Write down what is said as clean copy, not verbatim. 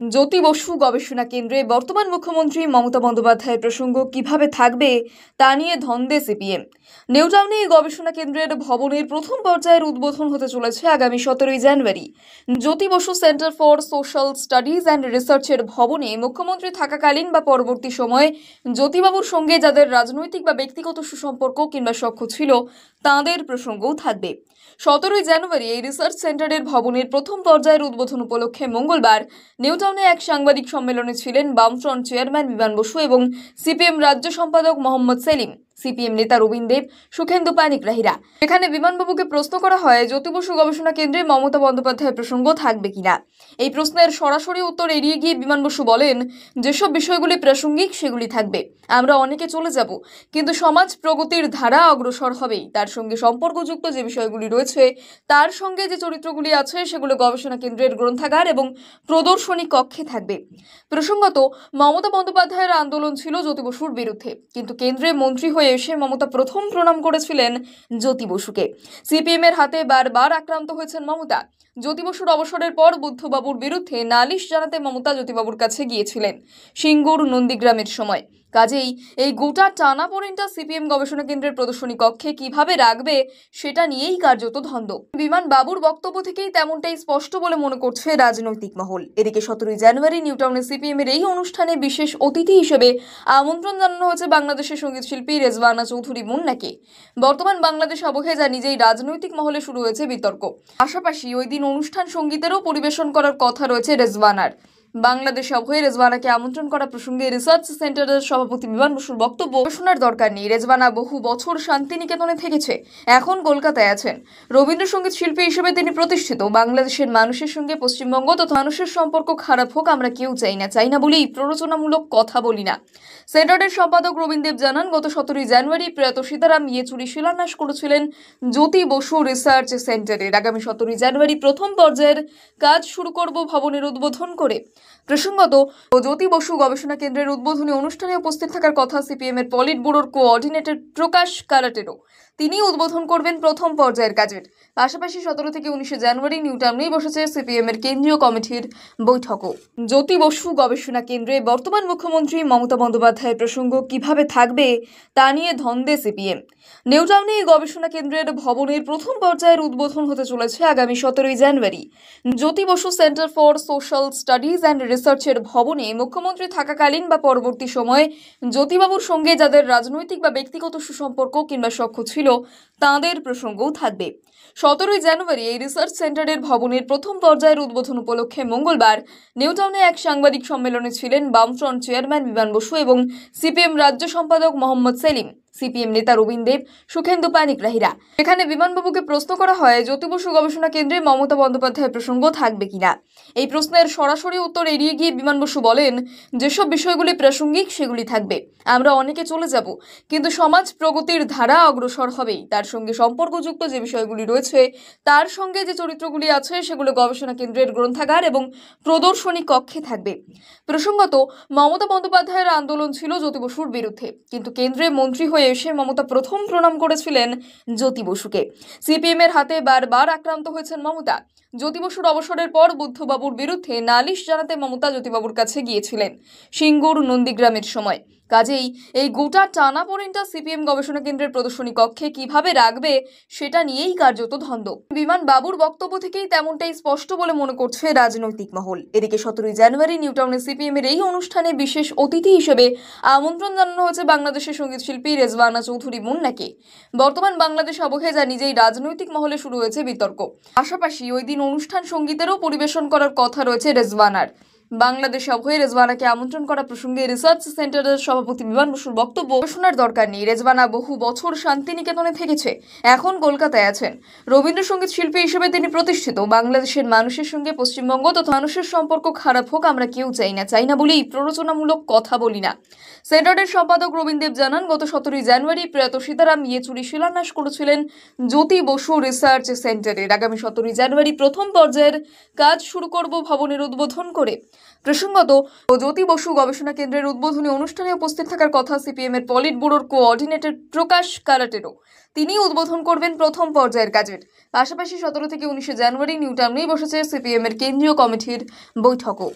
জ্যোতি বসু গবেষণা কেন্দ্রে বর্তমান মুখ্যমন্ত্রী মমতা বন্দ্যোপাধ্যায়ের প্রসঙ্গ কিভাবে থাকবে তা নিয়ে ধন্দে সিপিএম। নিউটাউনে এই গবেষণা কেন্দ্রের ভবনের প্রথম পর্যায়ের উদ্বোধন হতে চলেছে আগামী 17 January. Jyoti Basu centre for social studies and রিসার্চের ভবনে মুখ্যমন্ত্রী থাকাকালীন বা পরবর্তী সময়ে জ্যোতিবাবুর সঙ্গে যাদের রাজনৈতিক বা ব্যক্তিগত সুসম্পর্ক কিংবা সখ্য ছিল তাঁদের প্রসঙ্গও থাকবে। 17 জানুয়ারি এই রিসার্চ সেন্টারের ভবনের প্রথম পর্যায়ের উদ্বোধন উপলক্ষে মঙ্গলবার নিউটাউনে এক সাংবাদিক সম্মেলনে ছিলেন বামফ্রন্ট চেয়ারম্যান বিমান বসু এবং সিপিএম রাজ্য সম্পাদক মোহাম্মদ সেলিম, সিপিএম নেতা রবীন দেব, সুখেন্দু পানিগ্রাহীরা। এখানে বিমানবাবুকে প্রশ্ন করা হয় জ্যোতি বসু গবেষণা কেন্দ্রে মমতা বন্দ্যোপাধ্যায়ের প্রসঙ্গ থাকবে কিনা। এই প্রশ্নের সরাসরি উত্তর এড়িয়ে গিয়ে বিমান বসু বলেন, যেসব বিষয়গুলি প্রাসঙ্গিক সেগুলি থাকবে। আমরা অনেকে চলে যাব, কিন্তু সমাজ প্রগতির ধারা অগ্রসর হবেই। তার সঙ্গে সম্পর্কযুক্ত যে বিষয়গুলি রয়েছে তার সঙ্গে যে চরিত্রগুলি আছে সেগুলো গবেষণা কেন্দ্রের গ্রন্থাগার এবং প্রদর্শনী কক্ষে থাকবে। প্রসঙ্গত, মমতা বন্দ্যোপাধ্যায়ের আন্দোলন ছিল জ্যোতি বসুর বিরুদ্ধে, কিন্তু কেন্দ্রে মন্ত্রী হয়ে এসে মমতা প্রথম প্রণাম করেছিলেন জ্যোতি বসুকে। সিপিএম এর হাতে বারবার আক্রান্ত হয়েছেন মমতা। জ্যোতি বসুর অবসরের পর বুদ্ধবাবুর বিরুদ্ধে নালিশ জানাতে মমতা জ্যোতিবাবুর কাছে গিয়েছিলেন সিঙ্গুর নন্দীগ্রামের সময়। কাজেই এই গোটা টানাপোড়েনটা সিপিএম গবেষণা কেন্দ্রের প্রদর্শনী কক্ষে কিভাবে রাখবে সেটা নিয়েই কার্যত ধন্দ। বিমান বাবুর বক্তব্য থেকেই তেমনটাই স্পষ্ট বলে মনে করছে রাজনৈতিক মহল। এদিকে 17 জানুয়ারি নিউটাউনে সিপিএম এর এই অনুষ্ঠানে বিশেষ অতিথি হিসেবে আমন্ত্রণ জানানো হয়েছে বাংলাদেশের সঙ্গীত শিল্পী রেজওয়ানা চৌধুরী মুন্নাকে। বর্তমান বাংলাদেশ আবহে যা নিজেই রাজনৈতিক মহলে শুরু হয়েছে বিতর্ক। পাশাপাশি ওই দিন অনুষ্ঠান সঙ্গীতেরও পরিবেশন করার কথা রয়েছে রেজওয়ানার। বাংলাদেশ আবহে রেজওয়ানাকে আমন্ত্রণ করা প্রসঙ্গে রিসার্চ সেন্টারের সভাপতি বিমান বসুর বক্তব্য, শোনার দরকার নেই। রেজওয়ানা বহু বছর শান্তিনিকেতনে থেকেছে, এখন কলকাতায় আছেন। রবীন্দ্রসঙ্গীত শিল্পী হিসেবে তিনি প্রতিষ্ঠিত। বাংলাদেশের মানুষের সঙ্গে পশ্চিমবঙ্গ তথা মানুষের সম্পর্ক খারাপ হোক আমরা কেউ চাই না বলেই প্ররোচনামূলক কথা বলি না। সেন্টারের সম্পাদক রবীন দেব জানান, গত 17 জানুয়ারি প্রয়াত সীতারাম ইয়েচুরি শিলান্যাস করেছিলেন জ্যোতি বসু রিসার্চ সেন্টারের। আগামী 17 জানুয়ারি প্রথম পর্যায়ের কাজ শুরু করব ভবনের উদ্বোধন করে। প্রসঙ্গত, জ্যোতি বসু গবেষণা কেন্দ্রের উদ্বোধনী অনুষ্ঠানে উপস্থিত থাকার কথা সিপিএম এর পলিট ব্যুরোর কোঅর্ডিনেটর প্রকাশ কারাটেরও। তিনি উদ্বোধন করবেন প্রথম পর্যায়ের কাজের। পাশাপাশি 17 থেকে 19 জানুয়ারি নিউটাউনেই বসেছে সিপিএম এর কেন্দ্রীয় কমিটির বৈঠকও। জ্যোতি বসু গবেষণা কেন্দ্রে বর্তমান মুখ্যমন্ত্রী মমতা বন্দ্যোপাধ্যায়ের প্রসঙ্গ কিভাবে থাকবে তা নিয়ে ধন্দে সিপিএম। নিউটাউনে এই গবেষণা কেন্দ্রের ভবনের প্রথম পর্যায়ের উদ্বোধন হতে চলেছে আগামী 17 January. Jyoti Basu centre for social studies and রিসার্চের ভবনে মুখ্যমন্ত্রী থাকাকালীন বা পরবর্তী সময়ে জ্যোতিবাবুর সঙ্গে যাদের রাজনৈতিক বা ব্যক্তিগত সুসম্পর্ক কিংবা সখ্য ছিল তাঁদের প্রসঙ্গও থাকবে। 17 জানুয়ারি এই রিসার্চ সেন্টারের ভবনের প্রথম পর্যায়ের উদ্বোধন উপলক্ষে মঙ্গলবার নিউটাউনে এক সাংবাদিক সম্মেলনে ছিলেন বামফ্রন্ট চেয়ারম্যান বিমান বসু এবং সিপিএম রাজ্য সম্পাদক মোহাম্মদ সেলিম, সিপিএম নেতা রবীন দেব, সুখেন্দু পানিগ্রাহীরা। এখানে বিমানবাবুকে প্রশ্ন করা হয় জ্যোতি বসু গবেষণা কেন্দ্রে মমতা বন্দ্যোপাধ্যায়ের প্রসঙ্গ থাকবে কিনা। এই প্রশ্নের সরাসরি উত্তর এড়িয়ে গিয়ে বিমান বসু বলেন, যেসব বিষয়গুলি প্রাসঙ্গিক সেগুলি থাকবে। আমরা অনেকে চলে যাব, কিন্তু সমাজ প্রগতির ধারা অগ্রসর হবেই। তার সঙ্গে সম্পর্কযুক্ত যে বিষয়গুলি রয়েছে তার সঙ্গে যে চরিত্রগুলি আছে সেগুলো গবেষণা কেন্দ্রের গ্রন্থাগার এবং প্রদর্শনী কক্ষে থাকবে। প্রসঙ্গত, মমতা বন্দ্যোপাধ্যায়ের আন্দোলন ছিল জ্যোতি বসুর বিরুদ্ধে, কিন্তু কেন্দ্রে মন্ত্রী হয়ে এসে মমতা প্রথম প্রণাম করেছিলেন জ্যোতি বসুকে। সিপিএম এর হাতে বারবার আক্রান্ত হয়েছেন মমতা। জ্যোতি বসুর অবসরের পর বুদ্ধবাবুর বিরুদ্ধে নালিশ জানাতে মমতা জ্যোতিবাবুর কাছে গিয়েছিলেন সিঙ্গুর নন্দীগ্রামের সময়। কাজেই এই গোটা টানাপোড়েনটা সিপিএম গবেষণা কেন্দ্রের প্রদর্শনী কক্ষে কিভাবে রাখবে সেটা নিয়েই কার্যত ধন্দ। বিমান বাবুর বক্তব্য থেকেই তেমনটাই স্পষ্ট বলে মনে করছে রাজনৈতিক মহল। এদিকে 17 জানুয়ারি নিউটাউনে সিপিএম এর এই অনুষ্ঠানে বিশেষ অতিথি হিসেবে আমন্ত্রণ জানানো হয়েছে বাংলাদেশের সঙ্গীত শিল্পী রেজওয়ানা চৌধুরী মুন্নাকে। বর্তমান বাংলাদেশ আবহে যা নিজেই রাজনৈতিক মহলে শুরু হয়েছে বিতর্ক। পাশাপাশি ওই দিন অনুষ্ঠান সঙ্গীতেরও পরিবেশন করার কথা রয়েছে রেজওয়ানার। বাংলাদেশ আবহে রেজওয়ানাকে আমন্ত্রণ করা প্রসঙ্গে রিসার্চ সেন্টারের সভাপতি বিমান বসুর বক্তব্য, শোনার দরকার নেই। রেজওয়ানা বহু বছর শান্তিনিকেতনে থেকেছে, এখন কলকাতায় আছেন। রবীন্দ্রসঙ্গীত শিল্পী হিসেবে তিনি প্রতিষ্ঠিত। বাংলাদেশের মানুষের সঙ্গে পশ্চিমবঙ্গ তথা মানুষের সম্পর্ক খারাপ হোক আমরা কেউ চাই না বলেই প্ররোচনামূলক কথা বলি না। সেন্টারের সম্পাদক রবীন দেব জানান, গত 17 জানুয়ারি প্রয়াত সীতারাম ইয়েচুরি শিলান্যাস করেছিলেন জ্যোতি বসু রিসার্চ সেন্টারের। আগামী 17 জানুয়ারি প্রথম পর্যায়ের কাজ শুরু করব ভবনের উদ্বোধন করে। প্রসঙ্গত, জ্যোতি বসু গবেষণা কেন্দ্রের উদ্বোধনী অনুষ্ঠানে উপস্থিত থাকার কথা সিপিএম এর পলিট ব্যুরোর কোঅর্ডিনেটর প্রকাশ কারাটেরও। তিনি উদ্বোধন করবেন প্রথম পর্যায়ের কাজের। পাশাপাশি 17 থেকে 19 জানুয়ারি নিউটাউনেই বসেছে সিপিএম এর কেন্দ্রীয় কমিটির বৈঠকও।